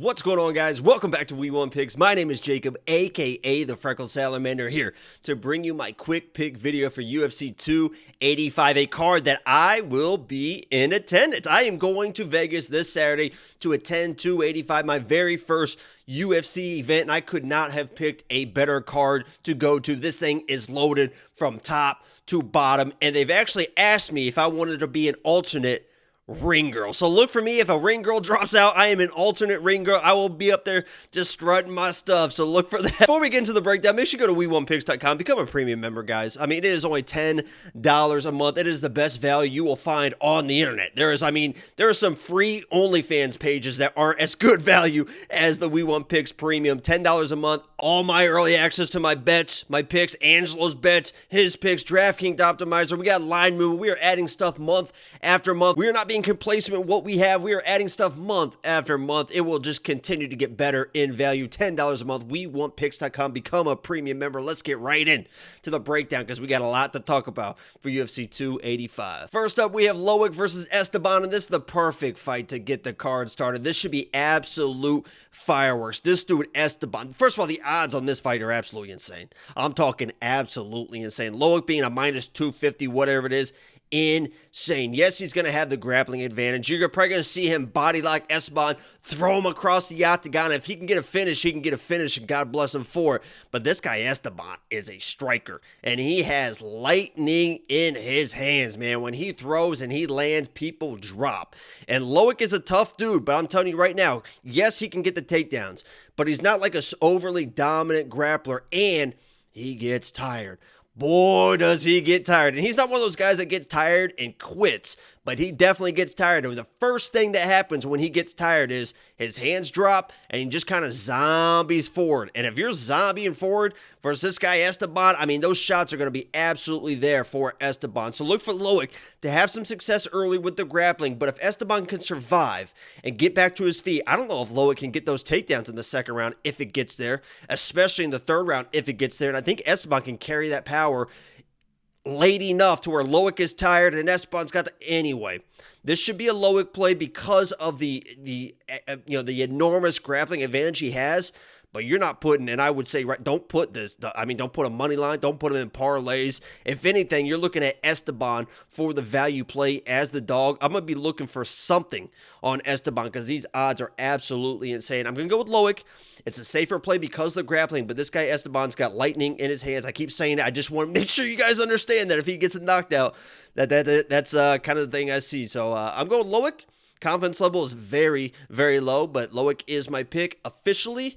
What's going on, guys? Welcome back to We Want Picks. My name is Jacob, aka the Freckled Salamander, here to bring you my quick pick video for UFC 285, a card that I will be in attendance. I am going to Vegas this Saturday to attend 285, my very first UFC event, and I could not have picked a better card to go to. This thing is loaded from top to bottom, and they've actually asked me if I wanted to be an alternate ring girl. So look for me. If a ring girl drops out, I am an alternate ring girl. I will be up there just strutting my stuff. So look for that. Before we get into the breakdown, make sure you go to WeWantPicks.com. Become a premium member, guys. I mean, it is only $10 a month. It is the best value you will find on the internet. There are some free OnlyFans pages that aren't as good value as the We Want Picks premium. $10 a month. All my early access to my bets, my picks, Angelo's bets, his picks, DraftKings Optimizer. We got line movement. We are adding stuff month after month. We are not being complacent with what we have. We are adding stuff month after month. It will just continue to get better in value. $10 a month. WeWantPicks.com. Become a premium member. Let's get right in to the breakdown because we got a lot to talk about for UFC 285. First up, we have Loik versus Esteban, and this is the perfect fight to get the card started. This should be absolute fireworks. This dude, Esteban. First of all, the odds on this fight are absolutely insane. I'm talking absolutely insane. Loik being a minus 250, whatever it is, insane. Yes, he's going to have the grappling advantage. You're probably going to see him body lock Esteban, throw him across the octagon. If he can get a finish, he can get a finish, and God bless him for it. But this guy, Esteban, is a striker, and he has lightning in his hands, man. When he throws and he lands, people drop. And Loik is a tough dude, but I'm telling you right now, yes, he can get the takedowns, but he's not like an overly dominant grappler, and he gets tired. Boy, does he get tired. And he's not one of those guys that gets tired and quits, but he definitely gets tired. And the first thing that happens when he gets tired is his hands drop and he just kind of zombies forward. And if you're zombieing forward versus this guy Esteban, I mean, those shots are going to be absolutely there for Esteban. So look for Loik to have some success early with the grappling. But if Esteban can survive and get back to his feet, I don't know if Loik can get those takedowns in the second round if it gets there, especially in the third round if it gets there. And I think Esteban can carry that power late enough to where Loik is tired and Esteban's got the... Anyway, this should be a Loik play because of the enormous grappling advantage he has. But you're not putting, and I would say, right, don't put a money line, don't put him in parlays. If anything, you're looking at Esteban for the value play as the dog. I'm going to be looking for something on Esteban because these odds are absolutely insane. I'm going to go with Loik. It's a safer play because of the grappling, but this guy Esteban's got lightning in his hands. I keep saying it. I just want to make sure you guys understand that if he gets knocked out, that's kind of the thing I see. So I'm going with Loik. Confidence level is very, very low, but Loik is my pick officially.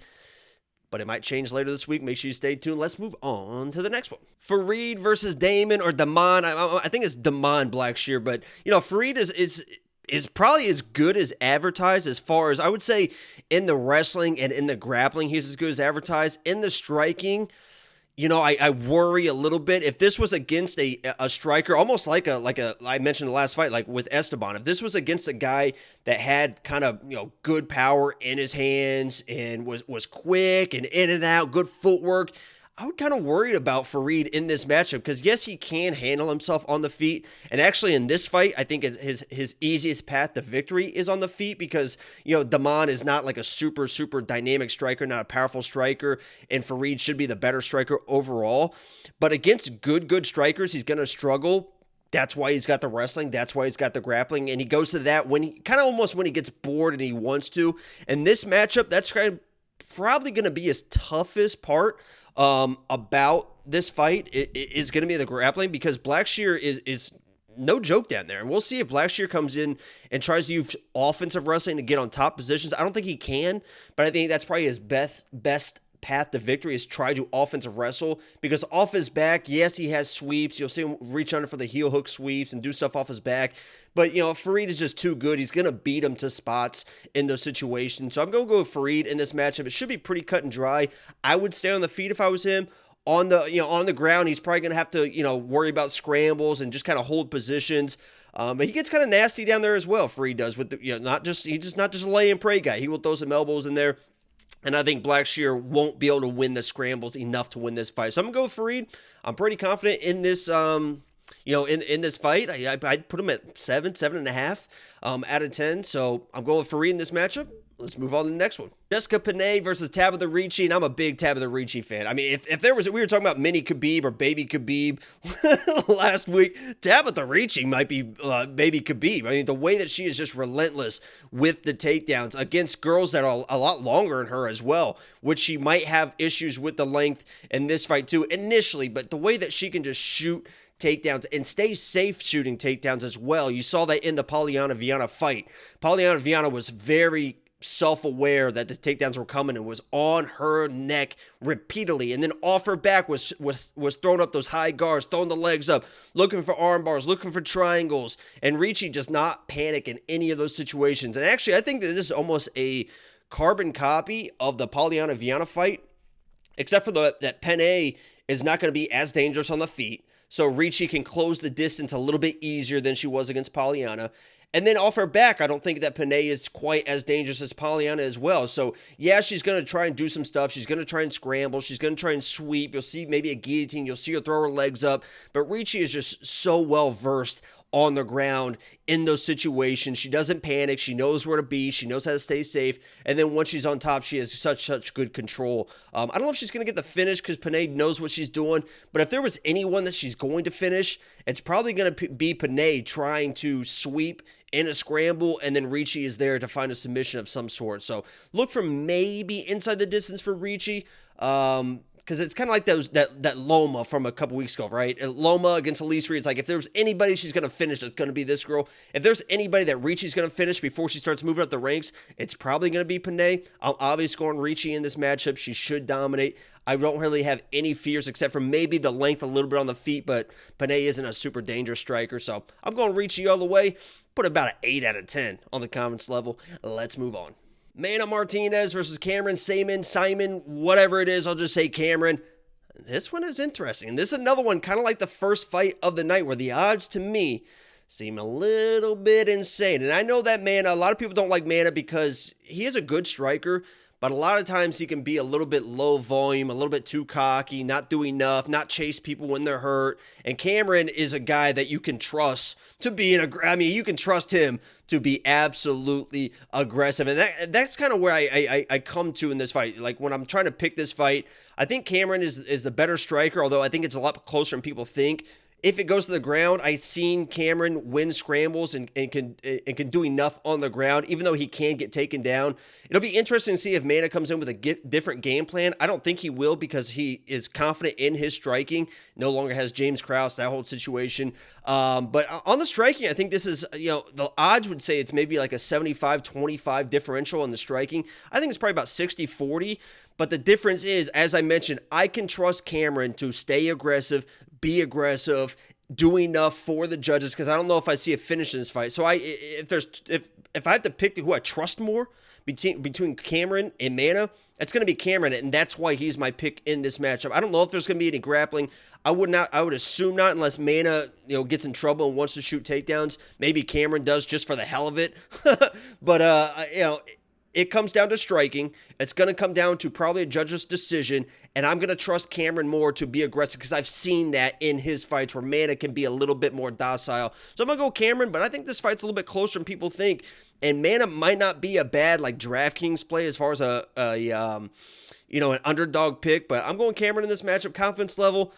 But it might change later this week. Make sure you stay tuned. Let's move on to the next one. Farid versus Damon or Damon. I think it's Damon Blackshear, but Farid is probably as good as advertised as far as I would say in the wrestling and in the grappling. He's as good as advertised. In the striking, I worry a little bit. If this was against a striker, almost like I mentioned the last fight, like with Esteban, if this was against a guy that had kind of, good power in his hands and was quick and in and out, good footwork, I would kind of worried about Farid in this matchup because, yes, he can handle himself on the feet. And actually in this fight, I think his easiest path to victory is on the feet because, Damon is not like a super, super dynamic striker, not a powerful striker, and Farid should be the better striker overall. But against good strikers, he's going to struggle. That's why he's got the wrestling. That's why he's got the grappling. And he goes to that when he kind of almost when he gets bored and he wants to. And this matchup, that's kind of probably going to be his toughest part about this fight. It is going to be the grappling because Blackshear is no joke down there. And we'll see if Blackshear comes in and tries to use offensive wrestling to get on top positions. I don't think he can, but I think that's probably his best path to victory is try to offensive wrestle because off his back, yes, he has sweeps. You'll see him reach under for the heel hook sweeps and do stuff off his back. But, Farid is just too good. He's going to beat him to spots in those situations. So I'm going to go with Farid in this matchup. It should be pretty cut and dry. I would stay on the feet if I was him. On the ground, he's probably going to have to, worry about scrambles and just kind of hold positions. But he gets kind of nasty down there as well. Farid does with he's not just a lay and pray guy. He will throw some elbows in there. And I think Blackshear won't be able to win the scrambles enough to win this fight. So I'm going to go with Farid. I'm pretty confident in this, in this fight. I'd put him at 7.5 out of 10. So I'm going with Farid in this matchup. Let's move on to the next one. Jessica Penne versus Tabatha Ricci, and I'm a big Tabatha Ricci fan. I mean, if there was, we were talking about mini Khabib or baby Khabib last week, Tabatha Ricci might be baby Khabib. I mean, the way that she is just relentless with the takedowns against girls that are a lot longer than her as well, which she might have issues with the length in this fight too initially, but the way that she can just shoot takedowns and stay safe shooting takedowns as well. You saw that in the Viviane fight. Viviane was very self-aware that the takedowns were coming and was on her neck repeatedly, and then off her back was throwing up those high guards, throwing the legs up, looking for arm bars, looking for triangles, and Ricci does not panic in any of those situations. And actually, I think that this is almost a carbon copy of the Viviane fight, except for that Penne is not going to be as dangerous on the feet, so Ricci can close the distance a little bit easier than she was against Viviane. And then off her back, I don't think that Penne is quite as dangerous as Viviane as well. So, yeah, she's going to try and do some stuff. She's going to try and scramble. She's going to try and sweep. You'll see maybe a guillotine. You'll see her throw her legs up. But Ricci is just so well-versed on the ground in those situations. She doesn't panic. She knows where to be. She knows how to stay safe. And then once she's on top, she has such good control. I don't know if she's going to get the finish because Penne knows what she's doing. But if there was anyone that she's going to finish, it's probably going to be Penne trying to sweep in a scramble, and then Ricci is there to find a submission of some sort. So look for maybe inside the distance for Ricci, because it's kind of like that Loma from a couple weeks ago, right? Loma against Elise Reed. It's like if there's anybody she's going to finish, it's going to be this girl. If there's anybody that Ricci's going to finish before she starts moving up the ranks, it's probably going to be Penne. I'm obviously going Ricci in this matchup. She should dominate. I don't really have any fears except for maybe the length a little bit on the feet, but Penne isn't a super dangerous striker, so I'm going Ricci all the way. Put about an 8 out of 10 on the confidence level. Let's move on. Mana Martinez versus Cameron, Saaiman, whatever it is, I'll just say Cameron. This one is interesting. This is another one kind of like the first fight of the night where the odds to me seem a little bit insane. And I know that Mana, a lot of people don't like Mana because he is a good striker, but a lot of times he can be a little bit low volume, a little bit too cocky, not do enough, not chase people when they're hurt. And Cameron is a guy that you can trust to be you can trust him to be absolutely aggressive. And that's kind of where I come to in this fight. Like when I'm trying to pick this fight, I think Cameron is the better striker, although I think it's a lot closer than people think. If it goes to the ground, I've seen Cameron win scrambles and can do enough on the ground, even though he can get taken down. It'll be interesting to see if Mana comes in with a different game plan. I don't think he will because he is confident in his striking. No longer has James Krause, that whole situation. But on the striking, I think this is, the odds would say it's maybe like a 75-25 differential on the striking. I think it's probably about 60-40. But the difference is, as I mentioned, I can trust Cameron to stay aggressive, be aggressive, do enough for the judges, because I don't know if I see a finish in this fight. So if I have to pick who I trust more between Cameron and Mana, it's going to be Cameron, and that's why he's my pick in this matchup. I don't know if there's going to be any grappling. I would assume not, unless Mana gets in trouble and wants to shoot takedowns. Maybe Cameron does just for the hell of it. But it comes down to striking. It's going to come down to probably a judge's decision, and I'm going to trust Cameron more to be aggressive because I've seen that in his fights where Mana can be a little bit more docile. So I'm going to go Cameron, but I think this fight's a little bit closer than people think, and Mana might not be a bad DraftKings play as far as an underdog pick, but I'm going Cameron in this matchup. Confidence level,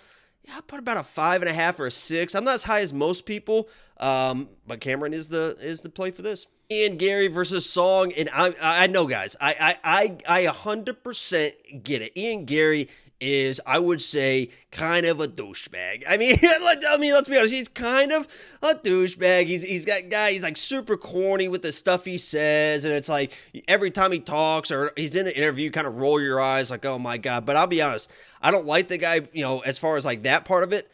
I put about a 5.5 or a 6. I'm not as high as most people, but Cameron is the play for this. Garry versus Song, and I know, guys, I 100% get it. Garry is, I would say, kind of a douchebag. I mean, let's be honest, he's kind of a douchebag. He's like super corny with the stuff he says, and it's like every time he talks or he's in an interview, you kind of roll your eyes like, oh my God. But I'll be honest, I don't like the guy, as far as like that part of it.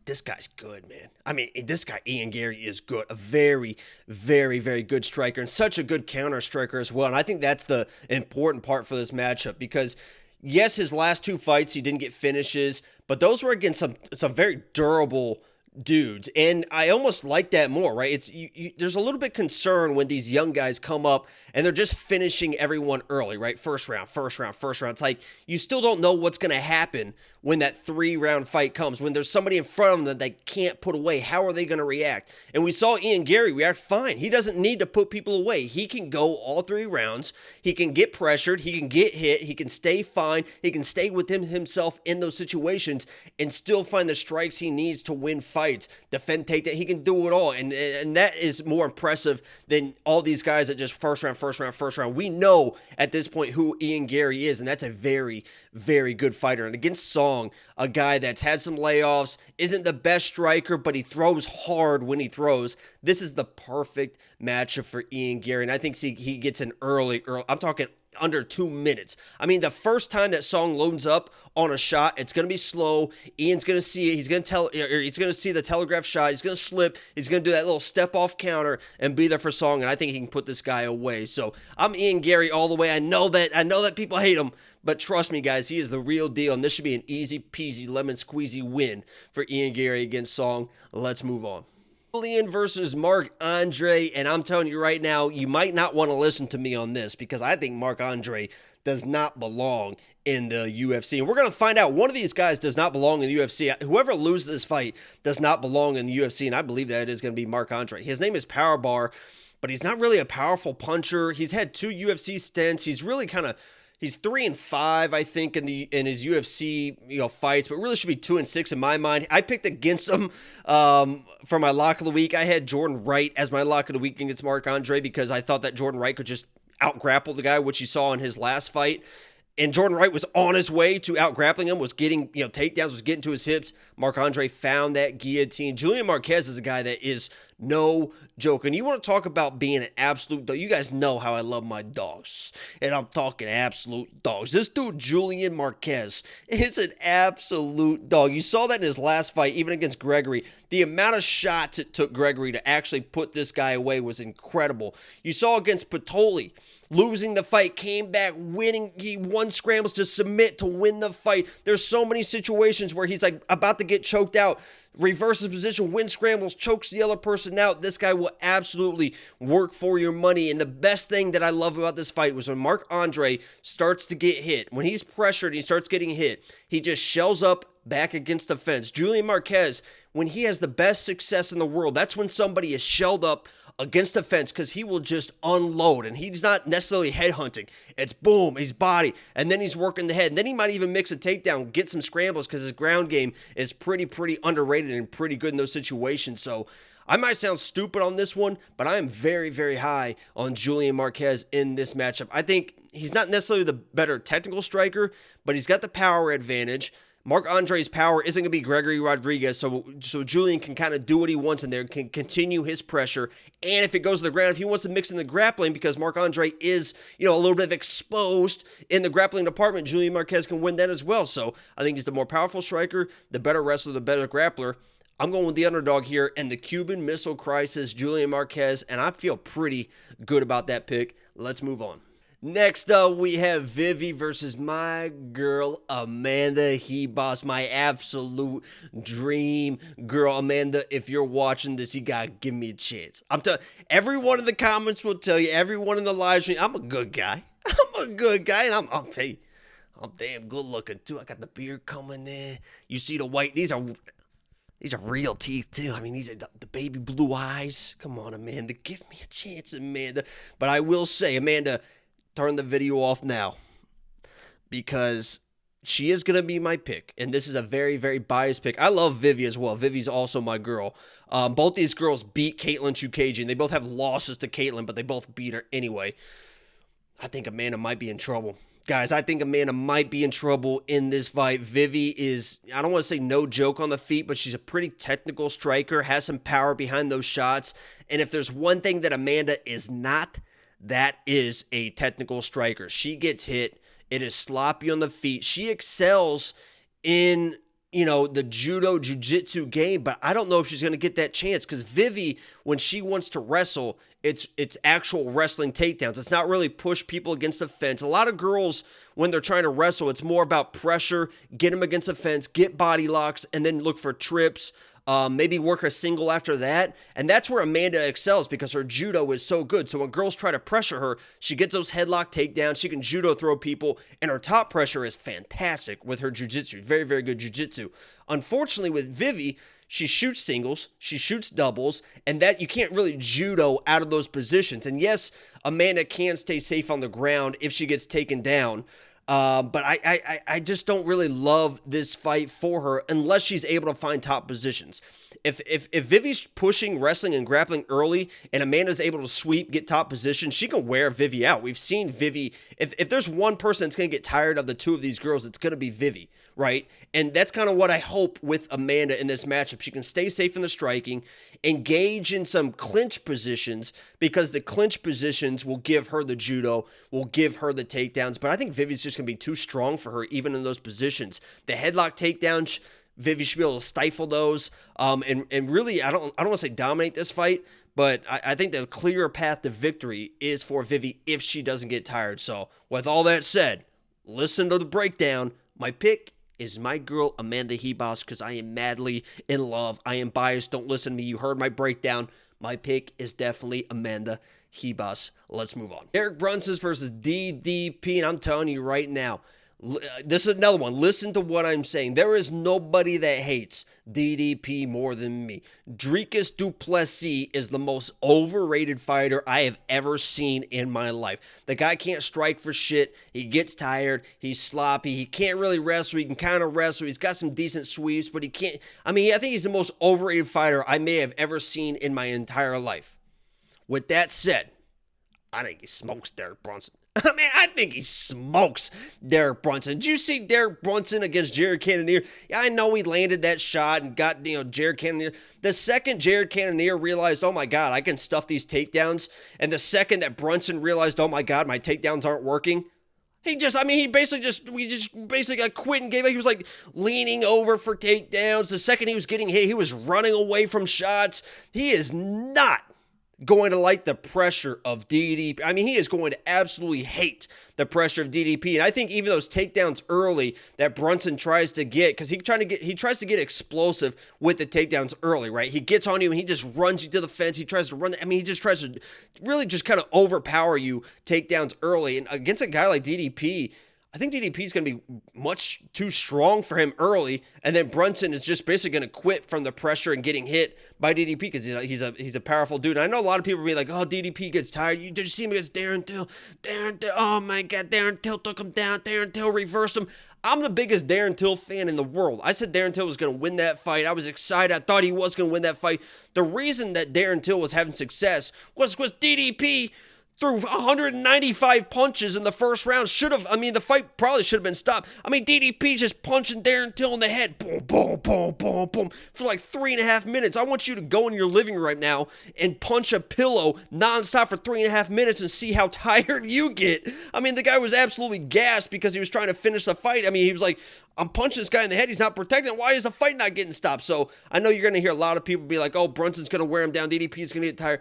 This guy's good, man. I mean, this guy, Garry, is good. A very, very, very good striker and such a good counter striker as well. And I think that's the important part for this matchup because, yes, his last 2 fights, he didn't get finishes, but those were against some very durable dudes. And I almost like that more, right? There's a little bit concern when these young guys come up and they're just finishing everyone early, right? First round, first round, first round. It's like you still don't know what's going to happen when that 3-round fight comes. When there's somebody in front of them that they can't put away, how are they going to react? And we saw Garry react fine. He doesn't need to put people away. He can go all 3 rounds. He can get pressured. He can get hit. He can stay fine. He can stay with himself in those situations and still find the strikes he needs to win fights, defend takedown. He can do it all. And that is more impressive than all these guys that just first round, first round, first round. We know at this point who Garry is, and that's a very, very good fighter. And against Song, a guy that's had some layoffs, isn't the best striker, but he throws hard when he throws. This is the perfect matchup for Garry, and I think he gets an early. I'm talking under 2 minutes. I mean, the first time that Song loads up on a shot, it's going to be slow. Ian's going to see it. He's going to see the telegraph shot. He's going to slip. He's going to do that little step off counter and be there for Song, and I think he can put this guy away. So I'm Garry all the way. I know that people hate him, but trust me, guys, he is the real deal, and this should be an easy peasy lemon squeezy win for Garry against Song. Let's move on. Julian versus Marc-Andre, and I'm telling you right now, you might not want to listen to me on this because I think Marc-Andre does not belong in the UFC. And we're going to find out one of these guys does not belong in the UFC. Whoever loses this fight does not belong in the UFC, and I believe that it is going to be Marc-Andre. His name is Powerbar, but he's not really a powerful puncher. He's had 2 UFC stints. He's really he's 3-5, I think, in his UFC fights, but really should be 2-6 in my mind. I picked against him for my lock of the week. I had Jordan Wright as my lock of the week against Marc-Andre because I thought that Jordan Wright could just out-grapple the guy, which you saw in his last fight. And Jordan Wright was on his way to out-grappling him, was getting takedowns, was getting to his hips. Marc-Andre found that guillotine. Julian Marquez is a guy that is no joke. And you want to talk about being an absolute dog. You guys know how I love my dogs. And I'm talking absolute dogs. This dude, Julian Marquez, is an absolute dog. You saw that in his last fight, even against Gregory. The amount of shots it took Gregory to actually put this guy away was incredible. You saw against Patoli, losing the fight, came back, winning. He won scrambles to submit to win the fight. There's so many situations where he's like about to get choked out, reverses position, wins scrambles, chokes the other person out. This guy will absolutely work for your money. And the best thing that I love about this fight was when Marc-Andre starts to get hit. When he's pressured and he starts getting hit, he just shells up back against the fence. Julian Marquez, when he has the best success in the world, that's when somebody is shelled up against the fence because he will just unload, and he's not necessarily headhunting. It's boom, he's body, and then he's working the head, and then he might even mix a takedown, get some scrambles because his ground game is pretty underrated and pretty good in those situations. So I might sound stupid on this one, but I am very, very high on Julian Marquez in this matchup. I think he's not necessarily the better technical striker, but he's got the power advantage. Marc-Andre's power isn't going to be Gregory Rodriguez, so Julian can kind of do what he wants in there, can continue his pressure, and if it goes to the ground, if he wants to mix in the grappling, because Marc-Andre is, a little bit exposed in the grappling department, Julian Marquez can win that as well. So I think he's the more powerful striker, the better wrestler, the better grappler. I'm going with the underdog here, and the Cuban Missile Crisis, Julian Marquez, and I feel pretty good about that pick. Let's move on. Next up, we have Vivi versus my girl, Amanda Ribas, my absolute dream girl. Amanda, if you're watching this, you gotta give me a chance. I'm telling everyone in the comments will tell you, everyone in the live stream, I'm a good guy. I'm a good guy, and I'm damn good looking too. I got the beard coming in. You see the white, these are real teeth, too. I mean, these are the baby blue eyes. Come on, Amanda. Give me a chance, Amanda. But I will say, Amanda, turn the video off now because she is going to be my pick. And this is a very, very biased pick. I love Vivi as well. Vivi's also my girl. Both these girls beat Caitlin Chukagian. They both have losses to Caitlin, but they both beat her anyway. I think Amanda might be in trouble. Guys, I think Amanda might be in trouble in this fight. Vivi is, I don't want to say no joke on the feet, but she's a pretty technical striker, has some power behind those shots. And if there's one thing that Amanda is not, that is a technical striker. She gets hit. It is sloppy on the feet. She excels in, the judo, jiu-jitsu game, but I don't know if she's going to get that chance because Vivi, when she wants to wrestle, it's actual wrestling takedowns. It's not really push people against the fence. A lot of girls, when they're trying to wrestle, it's more about pressure, get them against the fence, get body locks, and then look for trips, maybe work a single after that. And that's where Amanda excels because her judo is so good. So when girls try to pressure her, she gets those headlock takedowns. She can judo throw people. And her top pressure is fantastic with her jiu-jitsu. Very, very good jiu-jitsu. Unfortunately, with Vivi, she shoots singles, she shoots doubles, and that you can't really judo out of those positions. And yes, Amanda can stay safe on the ground if she gets taken down. But I just don't really love this fight for her unless she's able to find top positions. If Vivi's pushing, wrestling, and grappling early, and Amanda's able to sweep, get top position, she can wear Vivi out. We've seen Vivi. If there's one person that's going to get tired of the two of these girls, it's going to be Vivi, right? And that's kind of what I hope with Amanda in this matchup. She can stay safe in the striking, engage in some clinch positions, because the clinch positions will give her the judo, will give her the takedowns. But I think Vivi's just going to be too strong for her, even in those positions. The headlock takedowns, Vivi should be able to stifle those. And really, I don't want to say dominate this fight, but I think the clearer path to victory is for Vivi if she doesn't get tired. So with all that said, listen to the breakdown. My pick is my girl Amanda Ribas because I am madly in love. I am biased. Don't listen to me. You heard my breakdown. My pick is definitely Amanda Ribas. Let's move on. Derek Brunson versus DDP, and I'm telling you right now, this is another one. Listen to what I'm saying. There is nobody that hates DDP more than me. Dricus du Plessis is the most overrated fighter I have ever seen in my life. The guy can't strike for shit. He gets tired. He's sloppy. He can't really wrestle. He can kind of wrestle. He's got some decent sweeps, but he can't. I mean, I think he's the most overrated fighter I may have ever seen in my entire life. With that said, I think he smokes Derek Brunson. I mean, I think he smokes Derek Brunson. Did you see Derek Brunson against Jared Cannonier? Yeah, I know he landed that shot and got, Jared Cannonier. The second Jared Cannonier realized, oh my God, I can stuff these takedowns, and the second that Brunson realized, oh my God, my takedowns aren't working, he basically got quit and gave up. He was like leaning over for takedowns. The second he was getting hit, he was running away from shots. He is not going to like the pressure of DDP. I mean, he is going to absolutely hate the pressure of DDP. And I think even those takedowns early that Brunson tries to get, because he tries to get explosive with the takedowns early, right? He gets on you and he just runs you to the fence. He tries to run. I mean, he just tries to really just kind of overpower you takedowns early. And against a guy like DDP, I think DDP is going to be much too strong for him early, and then Brunson is just basically going to quit from the pressure and getting hit by DDP because he's a powerful dude. And I know a lot of people will be like, "Oh, DDP gets tired." Did you see him against Darren Till? Oh my God, Darren Till took him down. Darren Till reversed him. I'm the biggest Darren Till fan in the world. I said Darren Till was going to win that fight. I was excited. I thought he was going to win that fight. The reason that Darren Till was having success was DDP threw 195 punches in the first round. The fight probably should have been stopped. I mean, DDP just punching Darren Till in the head. Boom, boom, boom, boom, boom. For like 3.5 minutes. I want you to go in your living room right now and punch a pillow nonstop for 3.5 minutes and see how tired you get. I mean, the guy was absolutely gassed because he was trying to finish the fight. I mean, he was like, I'm punching this guy in the head. He's not protecting. Why is the fight not getting stopped? So I know you're going to hear a lot of people be like, oh, Brunson's going to wear him down. DDP's going to get tired.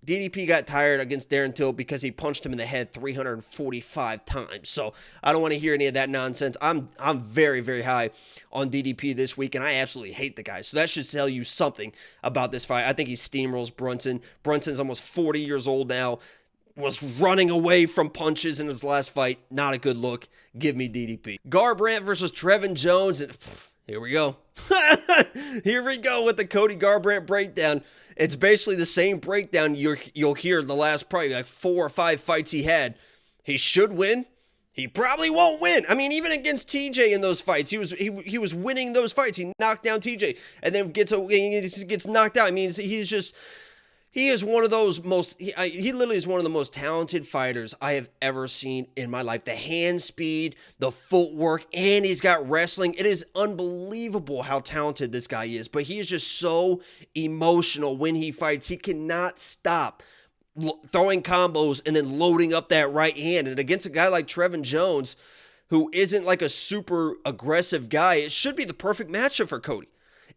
DDP got tired against Darren Till because he punched him in the head 345 times. So I don't want to hear any of that nonsense. I'm very, very high on DDP this week, and I absolutely hate the guy. So that should tell you something about this fight. I think he steamrolls Brunson. Brunson's almost 40 years old now. Was running away from punches in his last fight. Not a good look. Give me DDP. Garbrandt versus Trevin Jones. And here we go. Here we go with the Cody Garbrandt breakdown. It's basically the same breakdown you'll hear the last probably like 4 or 5 fights he had. He should win. He probably won't win. I mean, even against TJ in those fights, he was winning those fights. He knocked down TJ and then gets knocked out. I mean, he is one of those he literally is one of the most talented fighters I have ever seen in my life. The hand speed, the footwork, and he's got wrestling. It is unbelievable how talented this guy is, but he is just so emotional when he fights. He cannot stop throwing combos and then loading up that right hand. And against a guy like Trevin Jones, who isn't like a super aggressive guy, it should be the perfect matchup for Cody.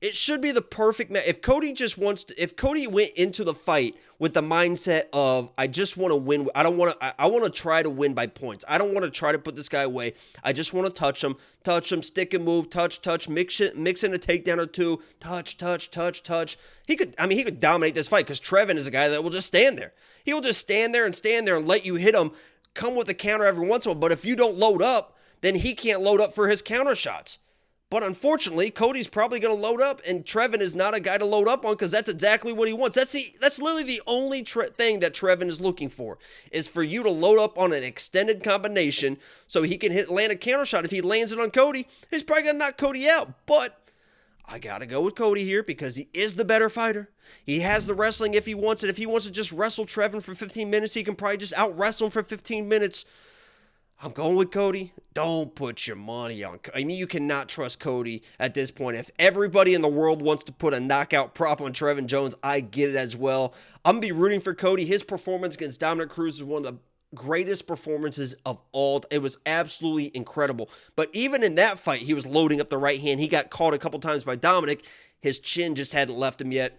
It should be the perfect match. If Cody if Cody went into the fight with the mindset of, I just want to win. I want to try to win by points. I don't want to try to put this guy away. I just want to touch him, stick and move, touch, mix in a takedown or two, touch. He could dominate this fight because Trevin is a guy that will just stand there. He will just stand there and let you hit him, come with a counter every once in a while. But if you don't load up, then he can't load up for his counter shots. But unfortunately, Cody's probably going to load up, and Trevin is not a guy to load up on because that's exactly what he wants. That's literally the only thing that Trevin is looking for, is for you to load up on an extended combination so he can land a counter shot. If he lands it on Cody, he's probably going to knock Cody out. But I got to go with Cody here because he is the better fighter. He has the wrestling if he wants it. If he wants to just wrestle Trevin for 15 minutes, he can probably just out-wrestle him for 15 minutes. I'm going with Cody. Don't put your money on. I mean, you cannot trust Cody at this point. If everybody in the world wants to put a knockout prop on Trevin Jones, I get it as well. I'm going to be rooting for Cody. His performance against Dominic Cruz is one of the greatest performances of all. It was absolutely incredible. But even in that fight, he was loading up the right hand. He got caught a couple times by Dominic. His chin just hadn't left him yet.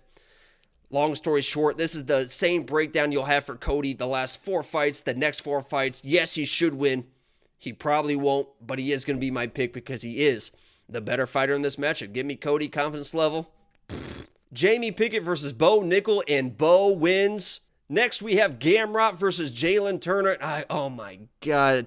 Long story short, this is the same breakdown you'll have for Cody the last 4 fights, the next 4 fights. Yes, he should win. He probably won't, but he is going to be my pick because he is the better fighter in this matchup. Give me Cody, confidence level. Jamie Pickett versus Bo Nickel, and Bo wins. Next, we have Garbrandt versus Jalen Turner. Oh my God.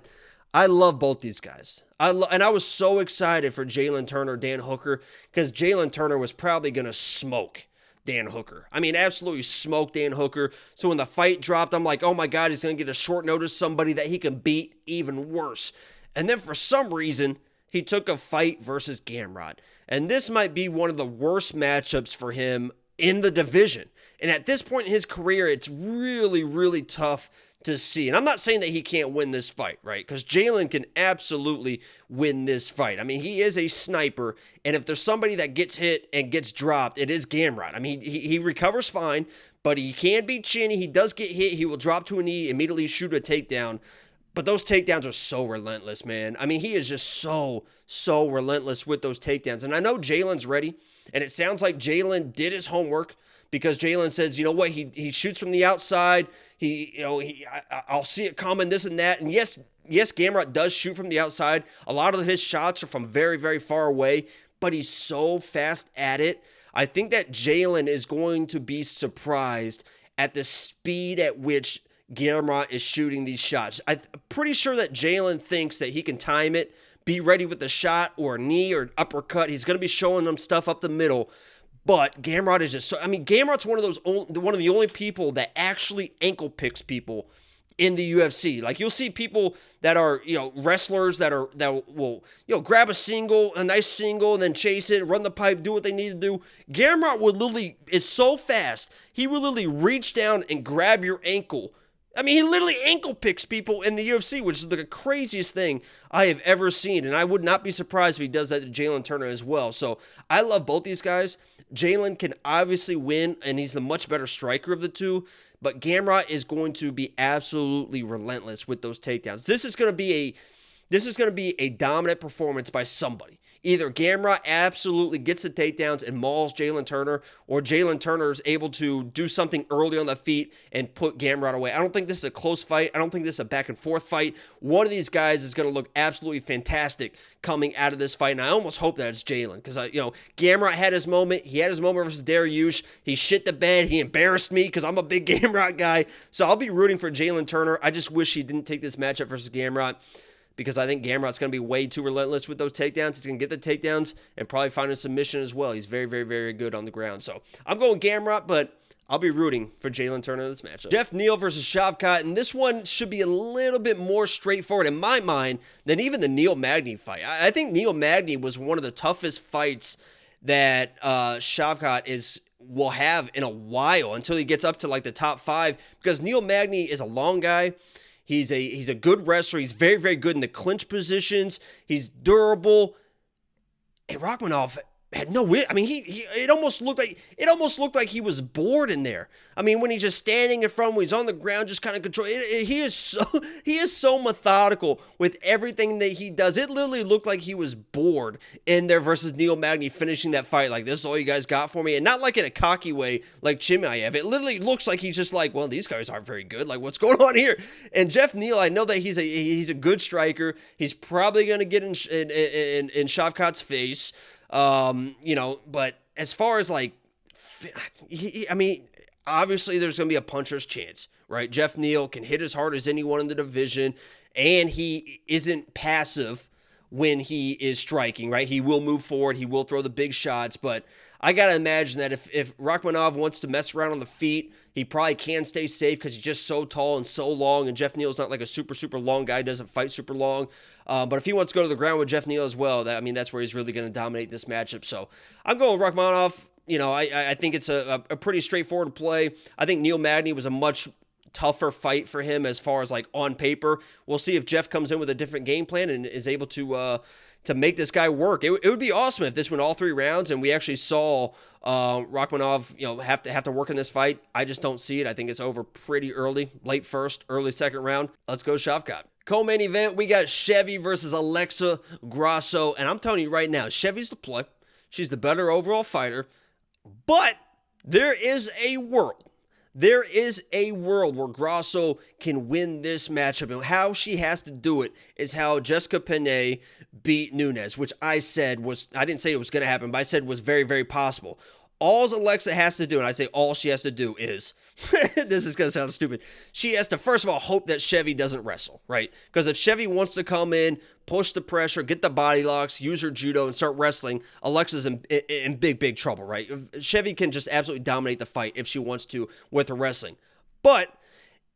I love both these guys. And I was so excited for Jalen Turner, Dan Hooker, because Jalen Turner was probably going to smoke Dan Hooker. I mean, absolutely smoked Dan Hooker. So when the fight dropped, I'm like, oh my God, he's going to get a short notice somebody that he can beat even worse. And then for some reason, he took a fight versus Garbrandt. And this might be one of the worst matchups for him in the division. And at this point in his career, it's really, really tough to see. And I'm not saying that he can't win this fight, right? Because Jalen can absolutely win this fight. I mean, he is a sniper, and if there's somebody that gets hit and gets dropped, it is Garbrandt. I mean, he recovers fine, but he can be chinny. He does get hit. He will drop to a knee, immediately shoot a takedown. But those takedowns are so relentless, man. I mean, he is just so relentless with those takedowns. And I know Jalen's ready, and it sounds like Jalen did his homework, because Jalen says, you know what, he shoots from the outside. I'll see it coming, this and that. And yes, Garbrandt does shoot from the outside. A lot of his shots are from very, very far away, but he's so fast at it. I think that Jalen is going to be surprised at the speed at which Garbrandt is shooting these shots. I'm pretty sure that Jalen thinks that he can time it, be ready with a shot or a knee or an uppercut. He's going to be showing them stuff up the middle. But Garbrandt is just so, I mean, Gamrot's one of the only people that actually ankle picks people in the UFC. Like, you'll see people that are, wrestlers that will, grab a nice single, and then chase it, run the pipe, do what they need to do. Garbrandt is so fast, he will literally reach down and grab your ankle. I mean, he literally ankle picks people in the UFC, which is the craziest thing I have ever seen. And I would not be surprised if he does that to Jalen Turner as well. So I love both these guys. Jalen can obviously win, and he's the much better striker of the two. But Garbrandt is going to be absolutely relentless with those takedowns. This is going to be a dominant performance by somebody. Either Garbrandt absolutely gets the takedowns and mauls Jalen Turner, or Jalen Turner is able to do something early on the feet and put Garbrandt away. I don't think this is a close fight. I don't think this is a back and forth fight. One of these guys is going to look absolutely fantastic coming out of this fight, and I almost hope that it's Jalen, because Garbrandt had his moment. He had his moment versus Dariush. He shit the bed. He embarrassed me because I'm a big Garbrandt guy. So I'll be rooting for Jalen Turner. I just wish he didn't take this matchup versus Garbrandt, because I think Gamrot's going to be way too relentless with those takedowns. He's going to get the takedowns and probably find a submission as well. He's very, very, very good on the ground. So I'm going Garbrandt, but I'll be rooting for Jalen Turner in this matchup. Jeff Neal versus Shavkat, and this one should be a little bit more straightforward in my mind than even the Neil Magny fight. I think Neil Magny was one of the toughest fights that Shavkat will have in a while, until he gets up to like the top 5, because Neil Magny is a long guy. He's a good wrestler. He's very, very good in the clinch positions. He's durable. And Rakhmonov, had no wit. I mean, it almost looked like he was bored in there. I mean, when he's just standing in front, when he's on the ground, just kind of control. He is so methodical with everything that he does. It literally looked like he was bored in there versus Neil Magny finishing that fight. Like, this is all you guys got for me, and not like in a cocky way like Chimaev. It literally looks like he's just like, well, these guys aren't very good. Like, what's going on here? And Jeff Neal, I know that he's a good striker. He's probably going to get in Shavkat's face. But as far as like, I mean, obviously there's going to be a puncher's chance, right? Jeff Neal can hit as hard as anyone in the division, and he isn't passive when he is striking, right? He will move forward. He will throw the big shots, but I got to imagine that if Rakhmonov wants to mess around on the feet, he probably can stay safe because he's just so tall and so long, and Jeff Neal's not like a super, super long guy, doesn't fight super long. But if he wants to go to the ground with Jeff Neal as well, that's where he's really going to dominate this matchup. So I'm going with Rakhmonov. I think it's a pretty straightforward play. I think Neil Magny was a much tougher fight for him as far as like on paper. We'll see if Jeff comes in with a different game plan and is able to make this guy work. It would be awesome if this went all 3 rounds and we actually saw Rakhmonov, have to work in this fight. I just don't see it. I think it's over pretty early, late first, early second round. Let's go Shavkat. Co-main event, we got Chevy versus Alexa Grasso, and I'm telling you right now, Chevy's the play. She's the better overall fighter, but there is a world where Grasso can win this matchup, and how she has to do it is how Jessica Penne beat Nunes, which I didn't say it was going to happen, but I said was very, very possible. All Alexa has to do, and I say all she has to do is, this is going to sound stupid, she has to, first of all, hope that Chevy doesn't wrestle, right? Because if Chevy wants to come in, push the pressure, get the body locks, use her judo, and start wrestling, Alexa's in big, big trouble, right? Chevy can just absolutely dominate the fight if she wants to with her wrestling. But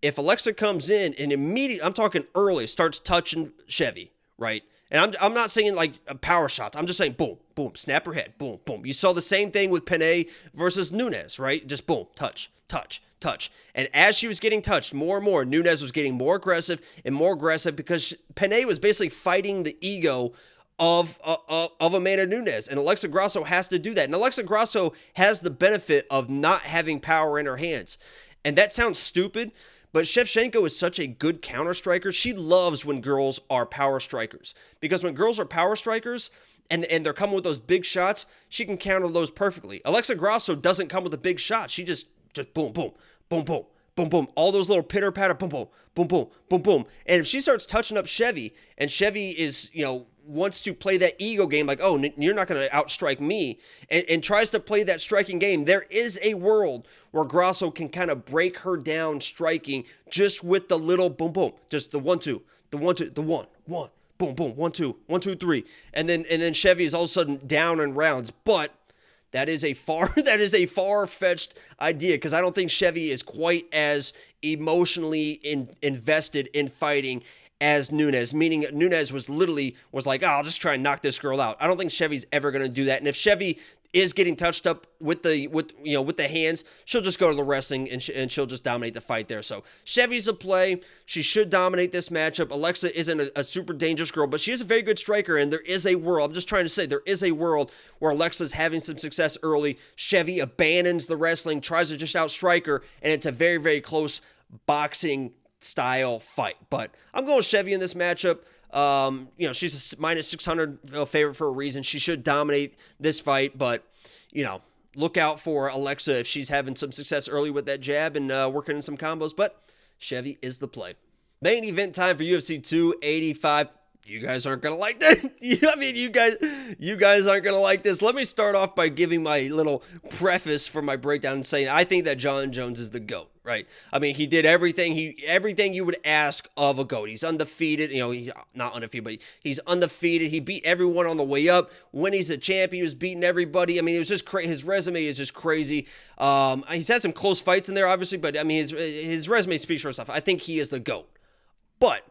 if Alexa comes in and immediately, I'm talking early, starts touching Chevy, right? And I'm not saying like power shots. I'm just saying boom, boom, snap her head, boom, boom. You saw the same thing with Penne versus Nunes, right? Just boom, touch, touch, touch. And as she was getting touched more and more, Nunes was getting more aggressive and more aggressive because Penne was basically fighting the ego of Amanda Nunes. And Alexa Grasso has to do that. And Alexa Grasso has the benefit of not having power in her hands. And that sounds stupid, but Shevchenko is such a good counter striker. She loves when girls are power strikers, because when girls are power strikers and they're coming with those big shots, she can counter those perfectly. Alexa Grasso doesn't come with a big shot. She just boom, boom, boom, boom, boom, boom. All those little pitter patter, boom, boom, boom, boom, boom, boom. And if she starts touching up Chevy, and Chevy is, wants to play that ego game, like, oh, you're not going to outstrike me, and tries to play that striking game, there is a world where Grasso can kind of break her down striking just with the little boom, boom, just the 1-2, the 1-2, the 1, boom, boom, 1-2, 1-2, 3, and then Chevy is all of a sudden down in rounds. But that is a far-fetched idea, because I don't think Chevy is quite as emotionally invested in fighting as Nunes, meaning Nunes was like, oh, I'll just try and knock this girl out. I don't think Chevy's ever going to do that. And if Chevy is getting touched up with the hands, she'll just go to the wrestling and she'll just dominate the fight there. So Chevy's a play. She should dominate this matchup. Alexa isn't a super dangerous girl, but she is a very good striker, and there is a world. I'm just trying to say there is a world where Alexa's having some success early. Chevy abandons the wrestling, tries to just outstrike her, and it's a very, very close boxing style fight. But I'm going Chevy in this matchup. She's a minus 600 favorite for a reason. She should dominate this fight, but look out for Alexa if she's having some success early with that jab and working in some combos. But Chevy is the play. Main event time for UFC 285. You guys aren't going to like that. You guys aren't going to like this. Let me start off by giving my little preface for my breakdown and saying I think that John Jones is the GOAT, right? I mean, he did everything you would ask of a GOAT. He's undefeated. He's not undefeated, but he's undefeated. He beat everyone on the way up. When he's a champ, he was beating everybody. I mean, it was just his resume is just crazy. He's had some close fights in there, obviously, but I mean, his resume speaks for itself. I think he is the GOAT. But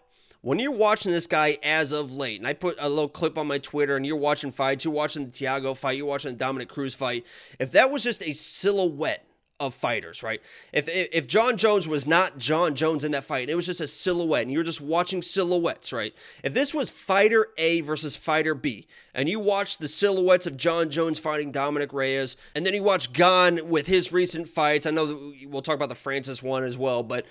when you're watching this guy as of late, and I put a little clip on my Twitter, and you're watching fights, you're watching the Thiago fight, you're watching the Dominic Cruz fight, if that was just a silhouette of fighters, right? If Jon Jones was not Jon Jones in that fight, and it was just a silhouette, and you're just watching silhouettes, right? If this was fighter A versus fighter B, and you watch the silhouettes of Jon Jones fighting Dominic Reyes, and then you watch Gane with his recent fights, I know that we'll talk about the Francis one as well, but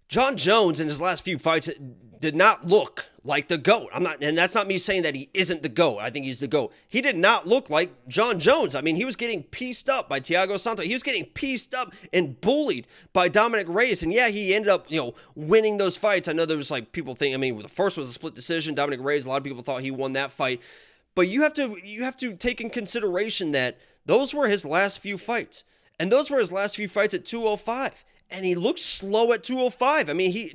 Jon Jones in his last few fights did not look like the GOAT. And that's not me saying that he isn't the GOAT. I think he's the GOAT. He did not look like Jon Jones. I mean, he was getting pieced up by Thiago Santos. He was getting pieced up and bullied by Dominic Reyes. And yeah, he ended up, winning those fights. I know there was people think, the first was a split decision. Dominic Reyes, a lot of people thought he won that fight. But you have to take in consideration that those were his last few fights. And those were his last few fights at 205. And he looked slow at 205.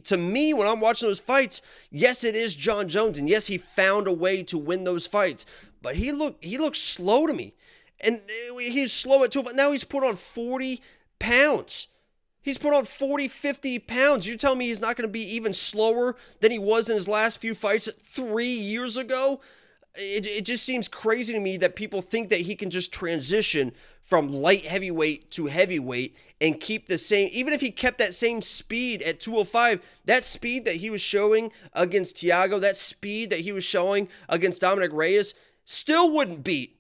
To me, when I'm watching those fights, yes, it is Jon Jones. And yes, he found a way to win those fights. But he looked slow to me. And he's slow at 205. Now he's put on 40 pounds. He's put on 40, 50 pounds. You're telling me he's not going to be even slower than he was in his last few fights 3 years ago? It just seems crazy to me that people think that he can just transition from light heavyweight to heavyweight and keep the same, even if he kept that same speed at 205, that speed that he was showing against Thiago, that speed that he was showing against Dominic Reyes, still wouldn't beat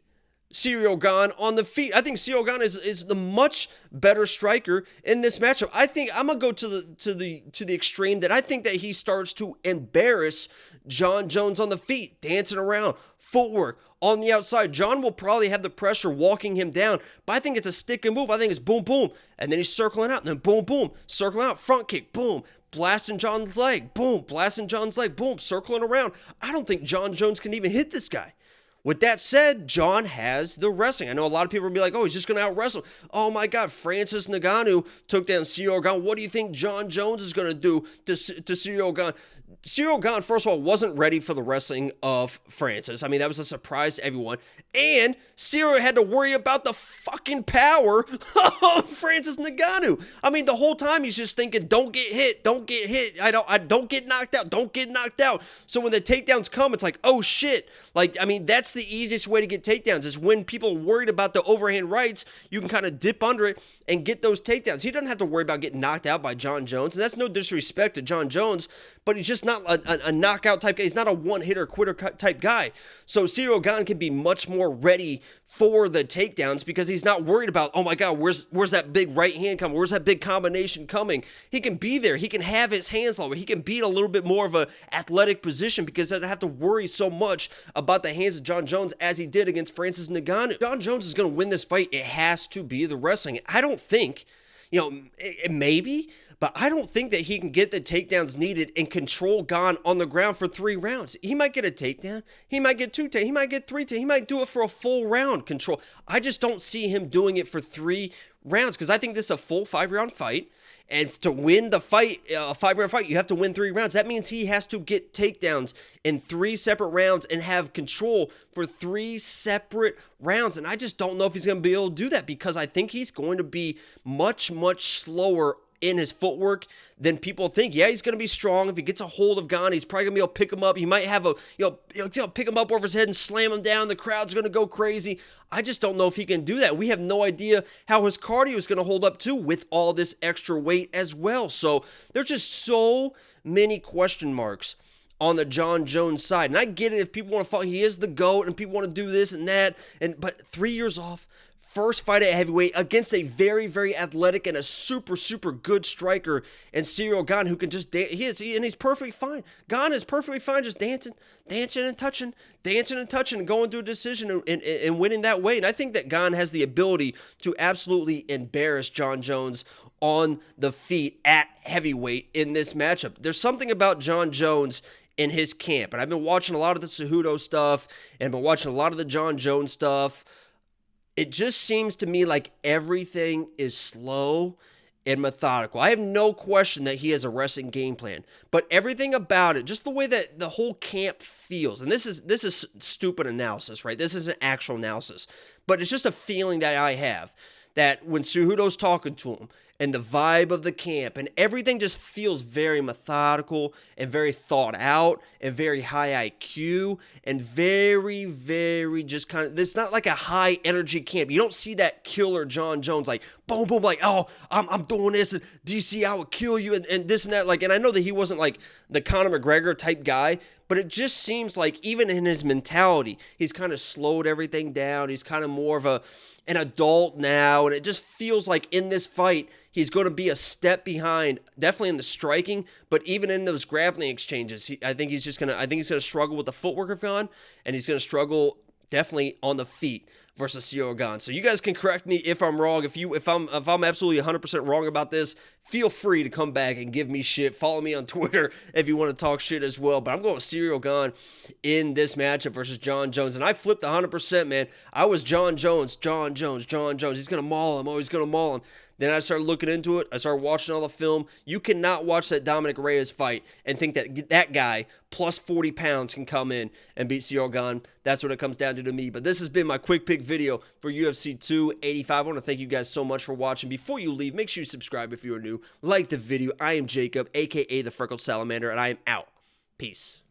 Ciryl Gane on the feet. I think Ciryl Gane is the much better striker in this matchup. I think I'm gonna go to the extreme that I think that he starts to embarrass Jon Jones on the feet, dancing around, footwork on the outside. Jon will probably have the pressure walking him down, but I think it's a stick and move. I think it's boom, boom, and then he's circling out, and then boom, boom, circling out, front kick, boom, blasting Jon's leg, boom, blasting Jon's leg, boom, circling around. I don't think Jon Jones can even hit this guy. With that said, Jon has the wrestling. I know a lot of people will be like, oh, he's just going to out-wrestle. Oh, my God, Francis Ngannou took down Ciryl Gane. What do you think Jon Jones is going to do to Ciryl Gane? Ciryl Gane, first of all, wasn't ready for the wrestling of Francis. That was a surprise to everyone. And Ciryl had to worry about the fucking power of Francis Ngannou. The whole time he's just thinking, don't get hit, don't get hit. I don't get knocked out, don't get knocked out. So when the takedowns come, it's like, oh, shit. That's the easiest way to get takedowns is when people are worried about the overhand rights, you can kind of dip under it and get those takedowns. He doesn't have to worry about getting knocked out by Jon Jones. And that's no disrespect to Jon Jones, but he's just not a knockout type guy. He's not a one-hitter quitter type guy. So Ciryl Gane can be much more ready for the takedowns because he's not worried about, oh my God, where's that big right hand coming? Where's that big combination coming? He can be there. He can have his hands lower. He can be in a little bit more of an athletic position because he doesn't have to worry so much about the hands of Jon Jones as he did against Francis Ngannou. Jon Jones is going to win this fight. It has to be the wrestling. I don't think, maybe, but I don't think that he can get the takedowns needed and control Gane on the ground for 3 rounds. He might get a takedown. He might get 2 takedowns. He might get 3 takedowns. He might do it for a full round control. I just don't see him doing it for 3 rounds because I think this is a full 5-round fight. And to win the fight, a 5-round fight, you have to win 3 rounds. That means he has to get takedowns in 3 separate rounds and have control for 3 separate rounds. And I just don't know if he's going to be able to do that because I think he's going to be much, much slower in his footwork than people think. Yeah, he's going to be strong. If he gets a hold of Gane, he's probably going to be able to pick him up. He might have pick him up over his head and slam him down. The crowd's going to go crazy. I just don't know if he can do that. We have no idea how his cardio is going to hold up too with all this extra weight as well. So there's just so many question marks on the Jon Jones side. And I get it if people want to follow, he is the GOAT and people want to do this and that. But 3 years off, first fight at heavyweight against a very, very athletic and a super, super good striker and Ciryl Gane who can just dance. He's perfectly fine. Gane is perfectly fine just dancing and touching and going to a decision and winning that way. And I think that Gane has the ability to absolutely embarrass Jon Jones on the feet at heavyweight in this matchup. There's something about Jon Jones in his camp. And I've been watching a lot of the Cejudo stuff and been watching a lot of the Jon Jones stuff. It just seems to me like everything is slow and methodical. I have no question that he has a wrestling game plan, but everything about it, just the way that the whole camp feels, and this is stupid analysis, right? This isn't actual analysis, but it's just a feeling that I have that when Cejudo's talking to him and the vibe of the camp, and everything just feels very methodical and very thought out and very high IQ and very, very just kind of, it's not like a high energy camp. You don't see that killer Jon Jones like boom, boom, like, oh, I'm doing this, and DC, I would kill you, and this and that. Like, and I know that he wasn't like the Conor McGregor type guy, but it just seems like even in his mentality, he's kind of slowed everything down. He's kind of more of an adult now, and it just feels like in this fight, he's going to be a step behind, definitely in the striking, but even in those grappling exchanges, I think he's going to struggle with the footwork of Gane, and he's going to struggle definitely on the feet versus Ciryl Gane. So you guys can correct me if I'm wrong. If I'm absolutely 100% wrong about this, feel free to come back and give me shit. Follow me on Twitter if you want to talk shit as well. But I'm going with Ciryl Gane in this matchup versus Jon Jones. And I flipped 100%, man. I was Jon Jones. He's going to maul him. Oh, he's going to maul him. Then I started looking into it. I started watching all the film. You cannot watch that Dominic Reyes fight and think that that guy plus 40 pounds can come in and beat Ciryl Gane. That's what it comes down to me. But this has been my quick pick video for UFC 285. I want to thank you guys so much for watching. Before you leave, make sure you subscribe if you are new. Like the video. I am Jacob, a.k.a. the Freckled Salamander, and I am out. Peace.